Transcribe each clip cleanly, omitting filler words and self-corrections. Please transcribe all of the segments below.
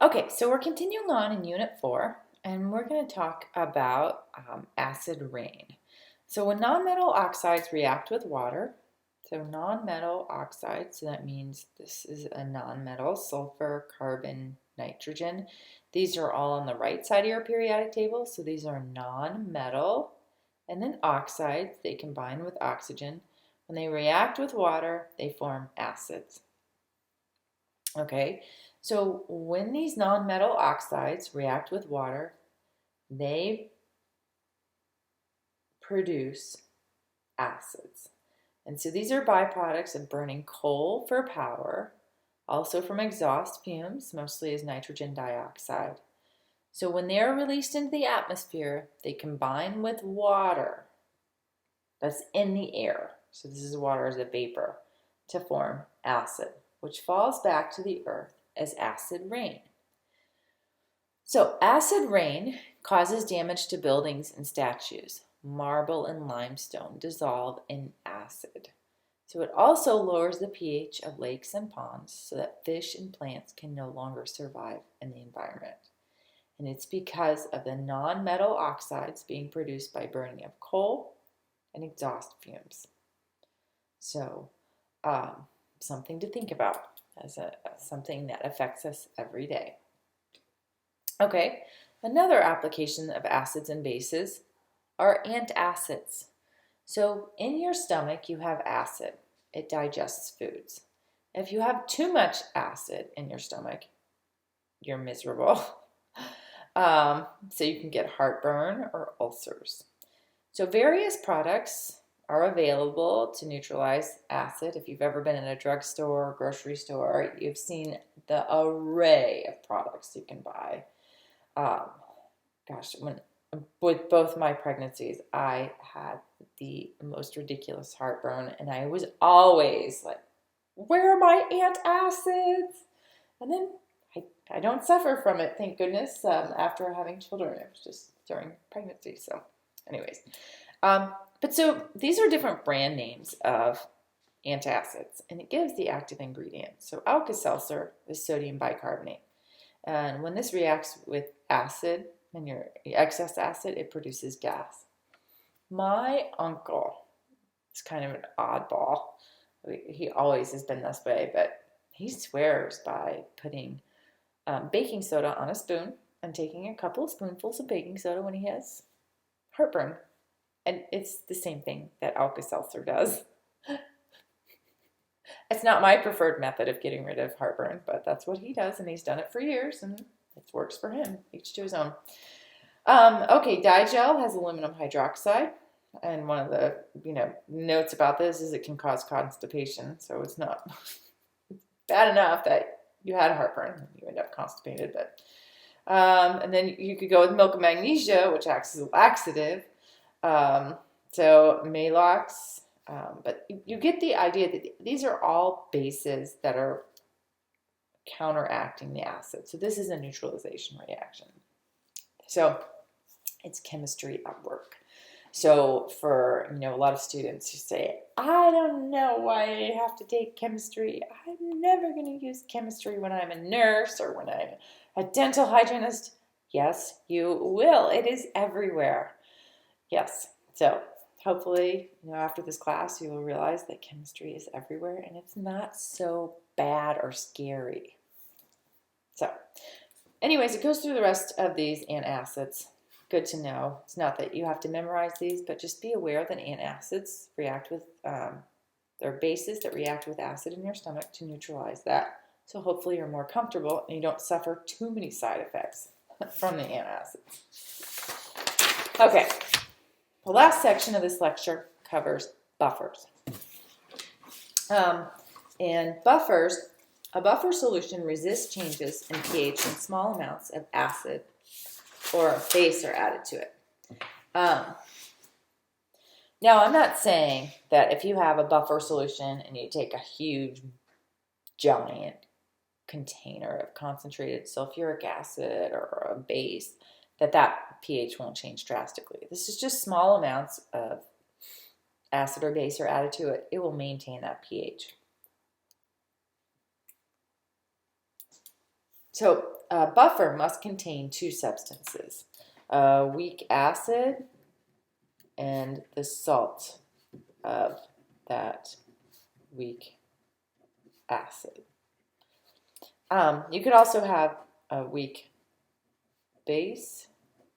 Okay, so we're continuing on in Unit 4, and we're going to talk about acid rain. So when nonmetal oxides react with water, so nonmetal oxide, so that means this is a nonmetal, sulfur, carbon, nitrogen. These are all on the right side of your periodic table, so these are nonmetal. And then oxides, they combine with oxygen. When they react with water, they form acids. Okay, so when these nonmetal oxides react with water, they produce acids. And so these are byproducts of burning coal for power, also from exhaust fumes, mostly as nitrogen dioxide. So when they're released into the atmosphere, they combine with water that's in the air. So this is water as a vapor to form acid, which falls back to the earth as acid rain. So acid rain causes damage to buildings and statues. Marble and limestone dissolve in acid. So it also lowers the pH of lakes and ponds so that fish and plants can no longer survive in the environment. And it's because of the non-metal oxides being produced by burning of coal and exhaust fumes. So something to think about as something that affects us every day. Okay, another application of acids and bases are antacids. So in your stomach, you have acid. It digests foods. If you have too much acid in your stomach, you're miserable. So you can get heartburn or ulcers. So various products are available to neutralize acid. If you've ever been in a drugstore or grocery store, you've seen the array of products you can buy. With both my pregnancies, I had the most ridiculous heartburn, and I was always like, where are my antacids? And then I don't suffer from it, thank goodness, after having children. It was just during pregnancy. So anyways, but so these are different brand names of antacids, and it gives the active ingredient. So Alka-Seltzer is sodium bicarbonate. And when this reacts with acid, and your excess acid, it produces gas. My uncle is kind of an oddball. He always has been this way, but he swears by putting baking soda on a spoon and taking a couple of spoonfuls of baking soda when he has heartburn. And it's the same thing that Alka-Seltzer does. It's not my preferred method of getting rid of heartburn, but that's what he does, and he's done it for years, and it works for him. Each to his own. Okay, Digel has aluminum hydroxide, and one of the notes about this is it can cause constipation, so it's not bad enough that you had heartburn, you end up constipated. But and then you could go with milk of magnesia, which acts as a laxative. So Malox. But you get the idea that these are all bases that are counteracting the acid. So this is a neutralization reaction. So it's chemistry at work. So for a lot of students who say, I don't know why I have to take chemistry. I'm never going to use chemistry when I'm a nurse or when I'm a dental hygienist. Yes, you will. It is everywhere. Yes. So hopefully, after this class, you will realize that chemistry is everywhere and it's not so bad or scary. So, anyways, it goes through the rest of these antacids. Good to know. It's not that you have to memorize these, but just be aware that antacids react with, they're bases that react with acid in your stomach to neutralize that. So hopefully you're more comfortable and you don't suffer too many side effects from the antacids. Okay. The last section of this lecture covers buffers. And buffers, a buffer solution resists changes in pH when small amounts of acid or a base are added to it. Now, I'm not saying that if you have a buffer solution and you take a huge, giant container of concentrated sulfuric acid or a base, that pH won't change drastically. This is just small amounts of acid or base are added to it. It will maintain that pH. So a buffer must contain two substances, a weak acid and the salt of that weak acid. You could also have a weak base,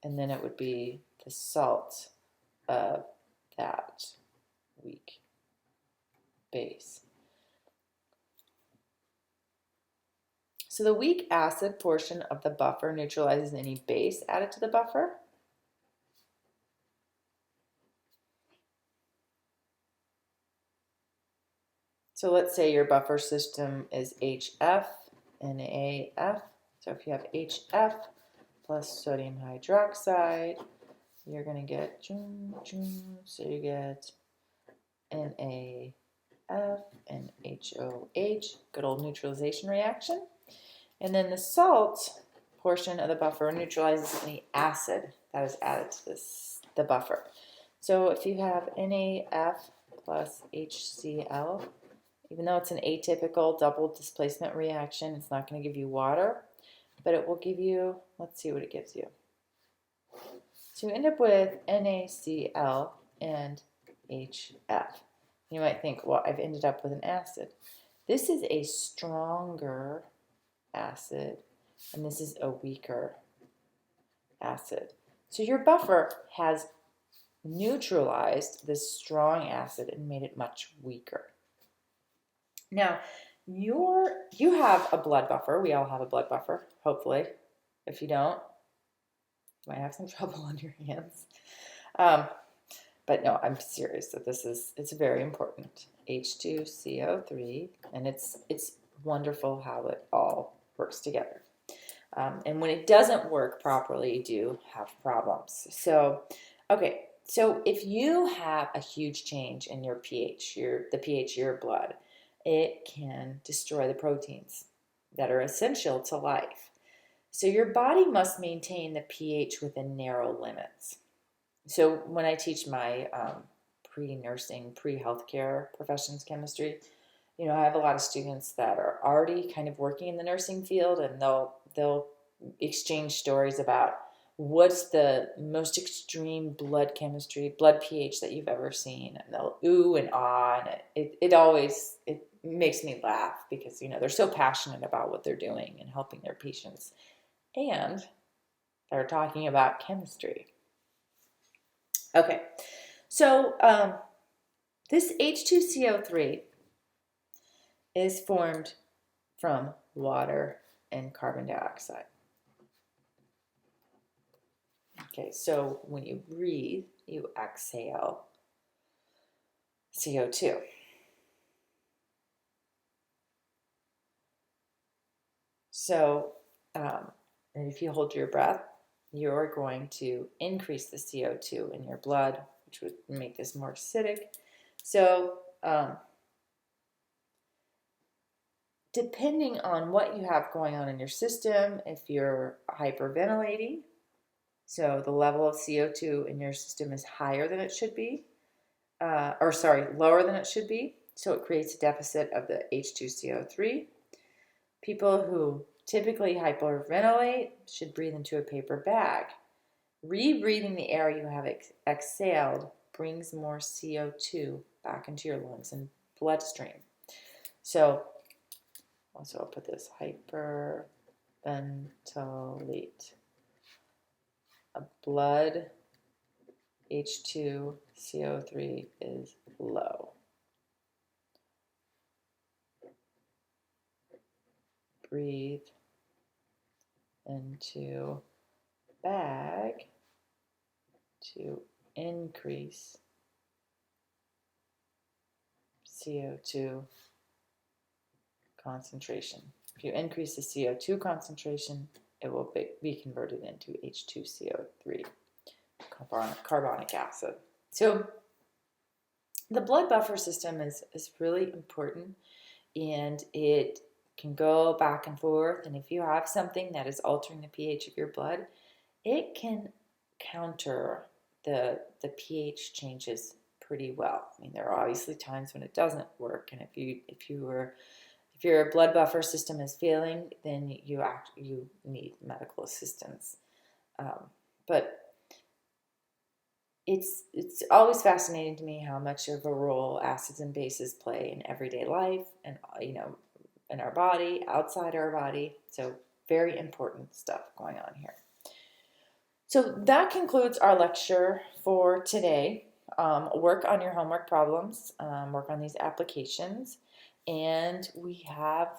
and then it would be the salt of that weak base. So the weak acid portion of the buffer neutralizes any base added to the buffer. So let's say your buffer system is HF and AF. So if you have HF plus sodium hydroxide, you're going to get, so you get NaF and HOH, good old neutralization reaction. And then the salt portion of the buffer neutralizes any acid that is added to the buffer. So if you have NaF plus HCl, even though it's an atypical double displacement reaction, it's not going to give you water, but it will give you, let's see what it gives you. So you end up with NaCl and HF. You might think, well, I've ended up with an acid. This is a stronger acid, and this is a weaker acid. So your buffer has neutralized this strong acid and made it much weaker. Now, you have a blood buffer. We all have a blood buffer, hopefully. If you don't, you might have some trouble on your hands. But no, I'm serious that it's very important. H2CO3, and it's wonderful how it all works together. And when it doesn't work properly, you do have problems. So, okay, so if you have a huge change in your pH, the pH of your blood, it can destroy the proteins that are essential to life. So your body must maintain the pH within narrow limits. So when I teach my pre-nursing, pre-healthcare professions chemistry, I have a lot of students that are already kind of working in the nursing field, and they'll exchange stories about what's the most extreme blood chemistry, blood pH that you've ever seen, and they'll ooh and ah, and it makes me laugh because they're so passionate about what they're doing and helping their patients, and they're talking about chemistry. Okay, so this H2CO3 is formed from water and carbon dioxide. Okay, so when you breathe, you exhale CO2. So if you hold your breath, you're going to increase the CO2 in your blood, which would make this more acidic. So depending on what you have going on in your system, if you're hyperventilating, so the level of CO2 in your system is higher than it should be, lower than it should be, so it creates a deficit of the H2CO3. People who typically hyperventilate should breathe into a paper bag. Rebreathing the air you have exhaled brings more CO2 back into your lungs and bloodstream. So, also I'll put this, hyperventilate. A blood H2CO3 is low. Breathe into bag to increase CO2 concentration. If you increase the CO2 concentration, it will be converted into H2CO3, carbonic acid. So the blood buffer system is really important, and it can go back and forth, and if you have something that is altering the pH of your blood, it can counter the pH changes pretty well. I mean, there are obviously times when it doesn't work, and if If your blood buffer system is failing, then you need medical assistance. But it's always fascinating to me how much of a role acids and bases play in everyday life, and in our body, outside our body. So very important stuff going on here. So that concludes our lecture for today. Work on your homework problems, work on these applications, and we have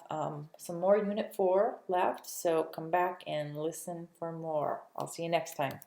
some more Unit 4 left, so come back and listen for more. I'll see you next time.